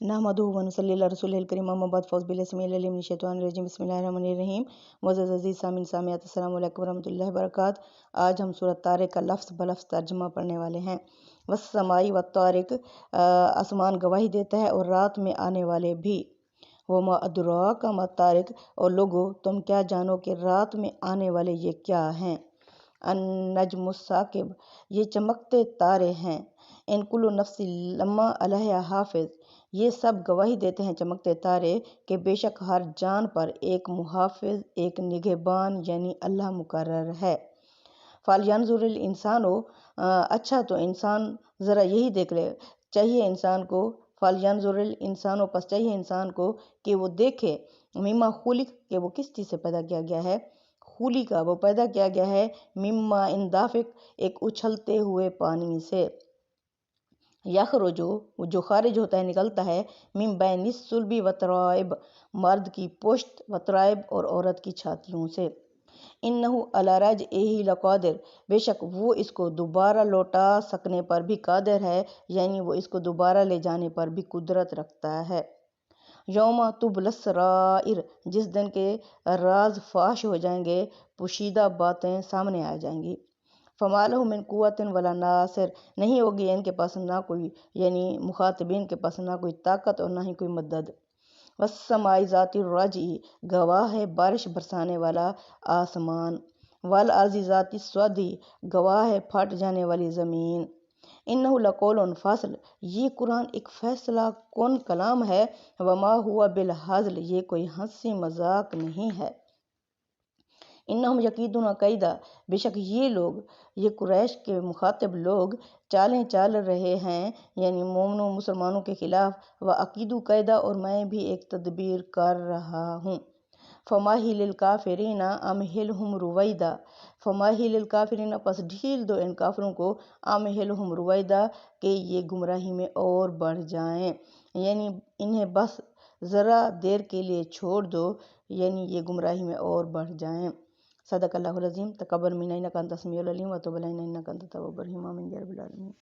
नहमदुहु व नुसल्ली अला रसूलिहिल करीम अम्मा बाद फ़ौज़ बिल्लाहि समीउल अलीम मिनश शैतानिर रजीम बिस्मिल्लाहिर्रहमानिर्रहीम। मुअज़्ज़ज़ अज़ीज़ सामीन सामियात अस्सलामु अलैकुम वरहमतुल्लाहि वबरकातुहू। आज हम सूरह तारिक का लफ्ज़ बलफ्ज़ तर्जुमा पढ़ने वाले हैं। वस्समाई वत्तारिक, आसमान गवाही देता है और रात में आने वाले भी। वमा अदराका मा तारिक, और लोगो तुम क्या जानो कि रात में आने वाले ये क्या हैं। अन-नज्मुस साकिब, ये चमकते तारे हैं। इन कुल्लु नफ्सिन लम्मा अलैहा हाफिज़, ये सब गवाही देते हैं चमकते तारे कि बेशक हर जान पर एक मुहाफिज, एक निगहबान यानी अल्लाह मुकर्रर है। फ़लयंज़ुरिल इंसानो, अच्छा तो इंसान ज़रा यही देख ले, चाहिए इंसान को, फ़लयंज़ुरिल इंसानो, पस चाहिए इंसान को कि वो देखे, मिम्मा खुलिक, कि वो किस चीज़ से पैदा किया गया है। खुली का वो पैदा किया गया है, मिम्मा इंदाफिक, एक उछलते हुए पानी से। यखरुजु, जो खारिज होता है, निकलता है, मिन बैनिस सुल्बी वतराइब, मर्द की पुश्त, वतराइब और औरत की छातियों से। इन्नहु अला रज्इही लक़ादिर, बेशक वो इसको दोबारा लौटा सकने पर भी कादिर है, यानी वो इसको दोबारा ले जाने पर भी कुदरत रखता है। यौमा तुबलस सराइर, जिस दिन के राज फाश हो जाएंगे, पोशीदा बातें सामने आ जाएंगी। फ़मालहु मिन कुव्वतिन वला नासिर, नहीं होगी इनके पास ना कोई, यानी मुखातिबीन के पास ना कोई ताकत और ना ही कोई मदद। वस्समाई ज़ातिर रजी, गवाह है बारिश बरसाने वाला आसमान। वल अर्ज़ि ज़ाति स्वदी, गवाह है फट जाने वाली ज़मीन। इन्नहु लक़ौलुन फ़स्ल, ये कुरान एक फ़ैसला कुन कलाम है। वमा हुआ बिल हज़ल, ये कोई हंसी मजाक नहीं है। इन्नहुम यकीदुन कैदा, बेशक ये लोग, ये कुरैश के मुखातिब लोग चालें चाल रहे हैं, यानी मोमिनों मुसलमानों के खिलाफ। व अकीदु कैदा, और मैं भी एक तदबीर कर रहा हूँ। फ़माहिलिल काफ़िरीना अमहिलहुम रुवैदा, फ़माहिलिल काफ़िरीना, पस ढील दो इन काफिरों को, अमहिलहुम रुवैदा, कि ये गुमराही में और बढ़ जाएं, यानी इन्हें बस ज़रा देर के लिए छोड़ दो, यानी ये गुमराही में और बढ़ जाएं। सदक़ल्लाहुल अज़ीम। तक़ब्बल मिन्ना इन्नका अंतस समीउल अलीम व तुब अलैना इन्नका अंतत तव्वाबुर रहीम। आमीन या रब्बिल आलमीन।